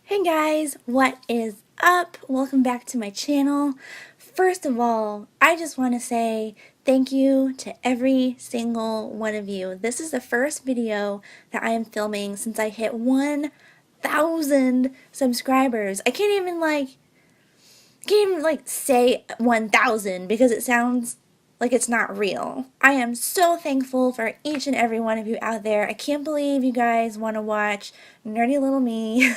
Hey guys, what is up? Welcome back to my channel. First of all, I just want to say thank you to every single one of you. This is the first video that I am filming since I hit 1,000 subscribers. I can't even say 1,000 because it sounds like it's not real. I am so thankful for each and every one of you out there. I can't believe you guys want to watch nerdy little me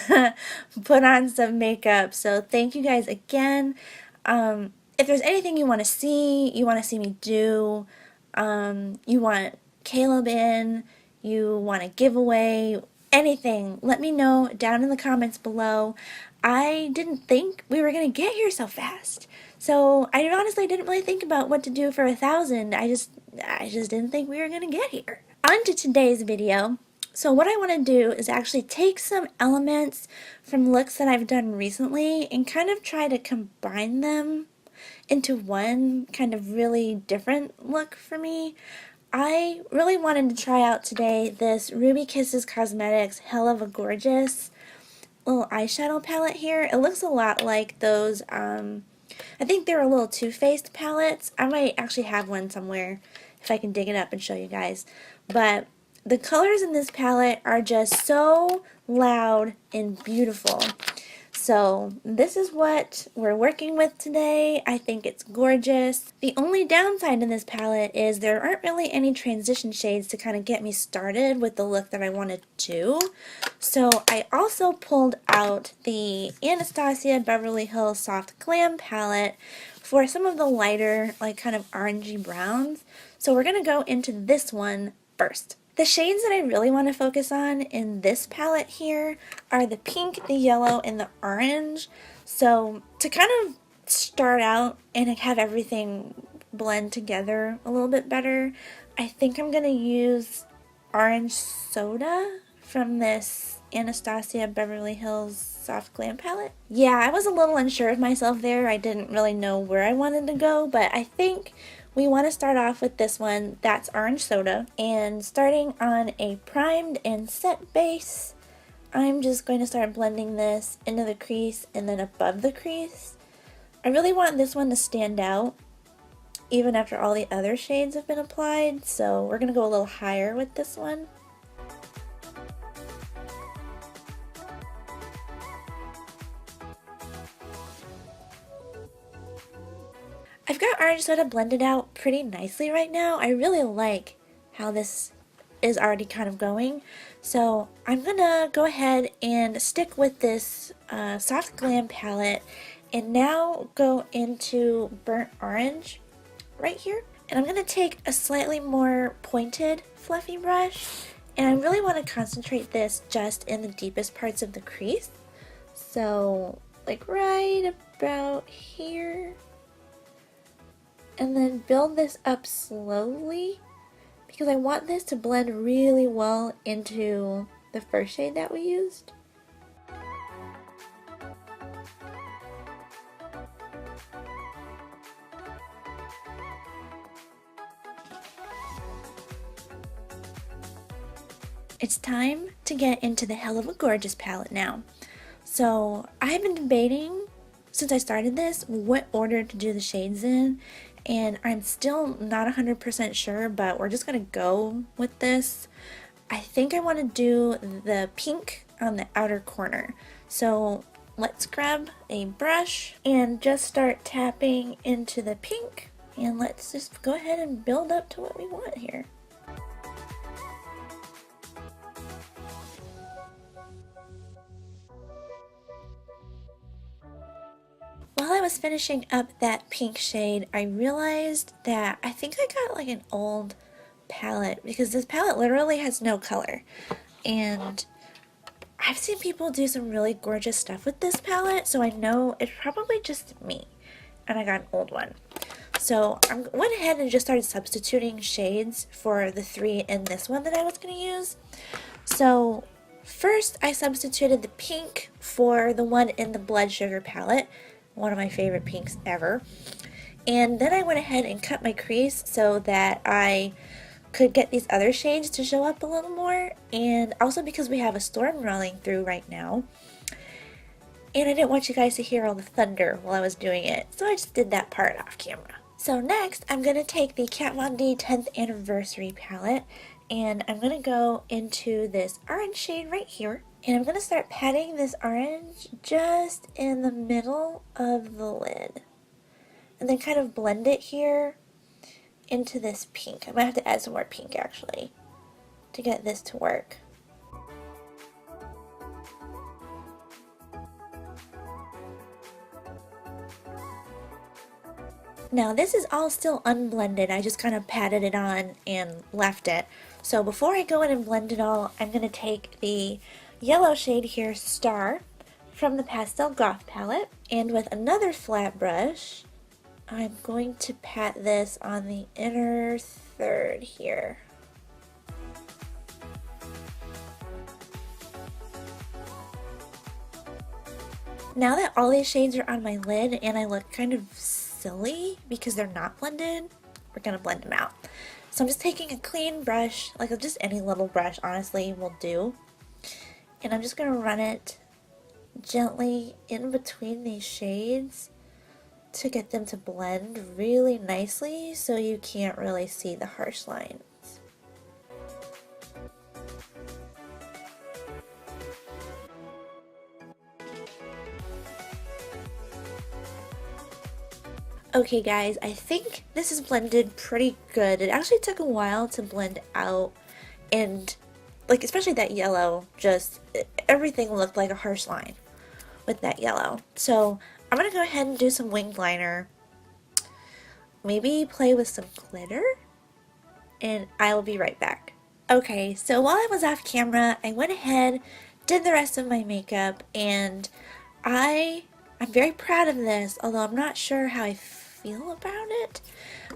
put on some makeup. So thank you guys again. If there's anything you want to see me do, you want Caleb in, you want a giveaway, anything, let me know down in the comments below. I didn't think we were going to get here so fast. So I honestly didn't really think about what to do for 1,000. I just didn't think we were going to get here. On to today's video. So what I want to do is actually take some elements from looks that I've done recently and kind of try to combine them into one kind of really different look for me. I really wanted to try out today this Ruby Kisses Cosmetics hel-a-va Gorgeous little eyeshadow palette here. It looks a lot like those, I think they're a little Too Faced palettes. I might actually have one somewhere if I can dig it up and show you guys. But the colors in this palette are just so loud and beautiful. So this is what we're working with today. I think it's gorgeous. The only downside to this palette is there aren't really any transition shades to kind of get me started with the look that I wanted to do. So I also pulled out the Anastasia Beverly Hills Soft Glam palette for some of the lighter, like kind of orangey browns. So we're going to go into this one first. The shades that I really want to focus on in this palette here are the pink, the yellow, and the orange. So to kind of start out and have everything blend together a little bit better, I think I'm going to use Orange Soda from this Anastasia Beverly Hills Soft Glam palette. Yeah, I was a little unsure of myself there. I didn't really know where I wanted to go, but I think we want to start off with this one. That's Orange Soda. And starting on a primed and set base, I'm just going to start blending this into the crease and then above the crease. I really want this one to stand out even after all the other shades have been applied, so we're going to go a little higher with this one. I've got Orange Soda blended out pretty nicely right now. I really like how this is already kind of going. So I'm gonna go ahead and stick with this Soft Glam palette and now go into Burnt Orange right here. And I'm gonna take a slightly more pointed fluffy brush, and I really want to concentrate this just in the deepest parts of the crease. So like right about here. And then build this up slowly because I want this to blend really well into the first shade that we used. It's time to get into the hel-a-va Gorgeous palette now. So I've been debating since I started this what order to do the shades in, and I'm still not 100% sure, but we're just going to go with this. I think I want to do the pink on the outer corner. So let's grab a brush and just start tapping into the pink, and let's just go ahead and build up to what we want here. While I was finishing up that pink shade, I realized that I think I got like an old palette because this palette literally has no color. And I've seen people do some really gorgeous stuff with this palette, so I know it's probably just me. And I got an old one. So I went ahead and just started substituting shades for the three in this one that I was going to use. So first I substituted the pink for the one in the Blood Sugar palette. One of my favorite pinks ever. And then I went ahead and cut my crease so that I could get these other shades to show up a little more, and also because we have a storm rolling through right now, and I didn't want you guys to hear all the thunder while I was doing it, so I just did that part off camera. So next, I'm going to take the Kat Von D 10th Anniversary palette, and I'm going to go into this orange shade right here, and I'm going to start patting this orange just in the middle of the lid, and then kind of blend it here into this pink. I might have to add some more pink actually to get this to work. Now this is all still unblended, I just kind of patted it on and left it. So before I go in and blend it all, I'm going to take the yellow shade here, Star, from the Pastel Goth palette, and with another flat brush, I'm going to pat this on the inner third here. Now that all these shades are on my lid and I look kind of silly because they're not blended, we're gonna blend them out. So I'm just taking a clean brush, like just any little brush honestly will do, and I'm just gonna run it gently in between these shades to get them to blend really nicely so you can't really see the harsh lines. Okay guys, I think this is blended pretty good. It actually took a while to blend out, and like especially that yellow, just everything looked like a harsh line with that yellow. So I'm gonna go ahead and do some winged liner, maybe play with some glitter, and I will be right back. Okay, so while I was off camera, I went ahead, did the rest of my makeup, and I'm very proud of this, although I'm not sure how I feel about it.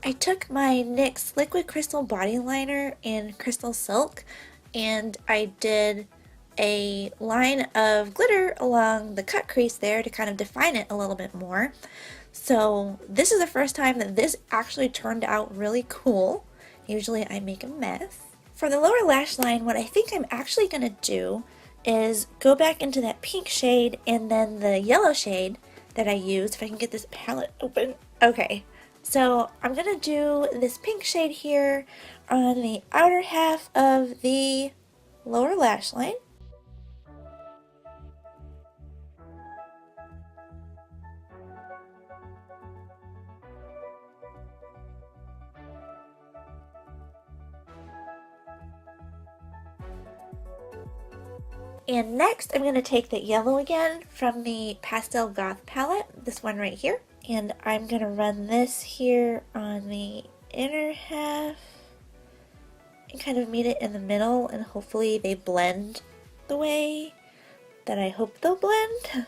I took my NYX Liquid Crystal Body Liner in Crystal Silk, and I did a line of glitter along the cut crease there to kind of define it a little bit more. So this is the first time that this actually turned out really cool. Usually I make a mess. For the lower lash line, what I think I'm actually going to do is go back into that pink shade and then the yellow shade that I used, if I can get this palette open. Okay, so I'm going to do this pink shade here on the outer half of the lower lash line. And next I'm going to take the yellow again from the Pastel Goth palette, this one right here, and I'm going to run this here on the inner half and kind of meet it in the middle, and hopefully they blend the way that I hope they'll blend.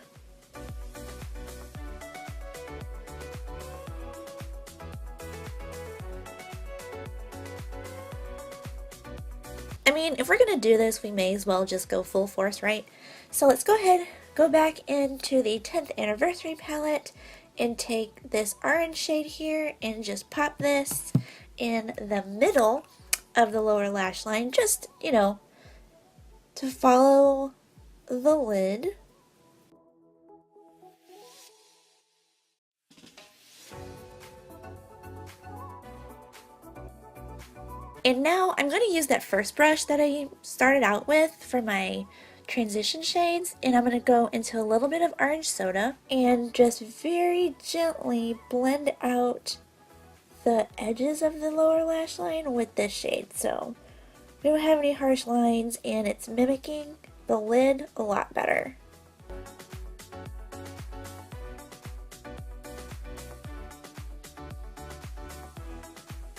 I mean, if we're gonna do this, we may as well just go full force, right? So let's go ahead, go back into the 10th Anniversary palette and take this orange shade here and just pop this in the middle of the lower lash line, just, you know, to follow the lid. And now I'm going to use that first brush that I started out with for my transition shades, and I'm going to go into a little bit of orange soda and just very gently blend out the edges of the lower lash line with this shade. So we don't have any harsh lines and it's mimicking the lid a lot better.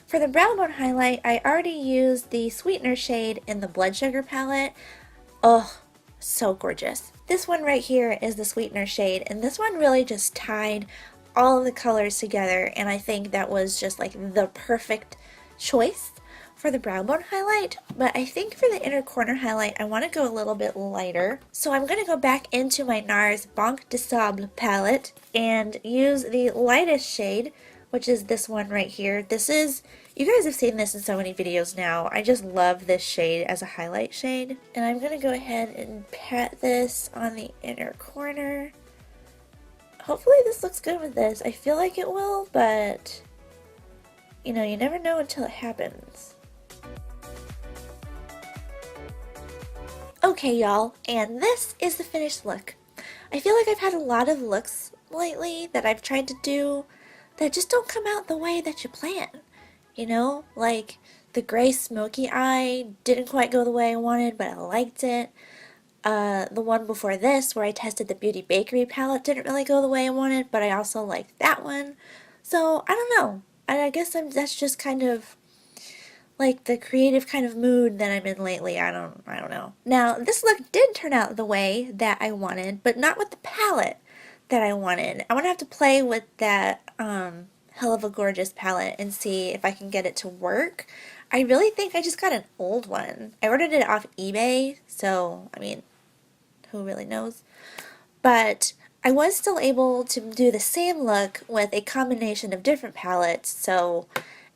For the brow bone highlight, I already used the Sweetener shade in the Blood Sugar palette. Oh, so gorgeous. This one right here is the Sweetener shade, and this one really just tied all of the colors together, and I think that was just like the perfect choice for the brow bone highlight. But I think for the inner corner highlight, I want to go a little bit lighter. So I'm going to go back into my NARS Banque de Sable palette and use the lightest shade, which is this one right here. This is, you guys have seen this in so many videos now. I just love this shade as a highlight shade. And I'm going to go ahead and pat this on the inner corner hopefully this looks good with this. I feel like it will, but you know, you never know until it happens. Okay, y'all, and this is the finished look. I feel like I've had a lot of looks lately that I've tried to do that just don't come out the way that you plan. You know, like the gray smoky eye didn't quite go the way I wanted, but I liked it. The one before this, where I tested the Beauty Bakery palette, didn't really go the way I wanted, but I also liked that one. So, I don't know. I guess that's just kind of like the creative kind of mood that I'm in lately. I don't know. Now, this look did turn out the way that I wanted, but not with the palette that I wanted. I'm gonna have to play with that hel-a-va Gorgeous palette and see if I can get it to work. I really think I just got an old one. I ordered it off eBay, so I mean, who really knows? But I was still able to do the same look with a combination of different palettes, so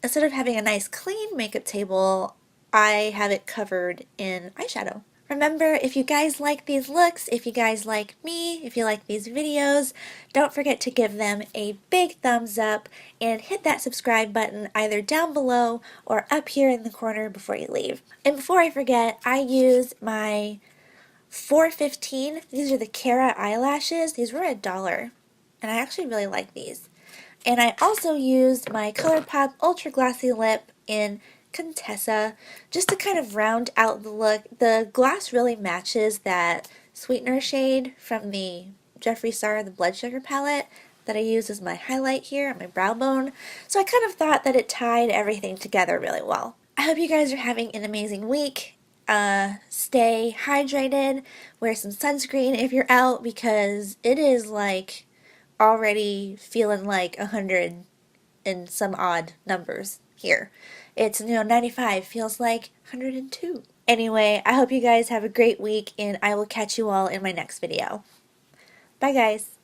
instead of having a nice clean makeup table, I have it covered in eyeshadow. Remember, if you guys like these looks, if you guys like me, if you like these videos, don't forget to give them a big thumbs up and hit that subscribe button either down below or up here in the corner before you leave. And before I forget, I use my 4.15. These are the Cara eyelashes. These were $1, and I actually really like these. And I also used my ColourPop Ultra Glossy Lip in Contessa just to kind of round out the look. The gloss really matches that sweetener shade from the Jeffree Star, the Blood Sugar palette that I use as my highlight here on my brow bone. So I kind of thought that it tied everything together really well. I hope you guys are having an amazing week. Stay hydrated, wear some sunscreen if you're out because it is like already feeling like 100 and some odd numbers here. It's, 95 feels like 102. Anyway, I hope you guys have a great week and I will catch you all in my next video. Bye guys.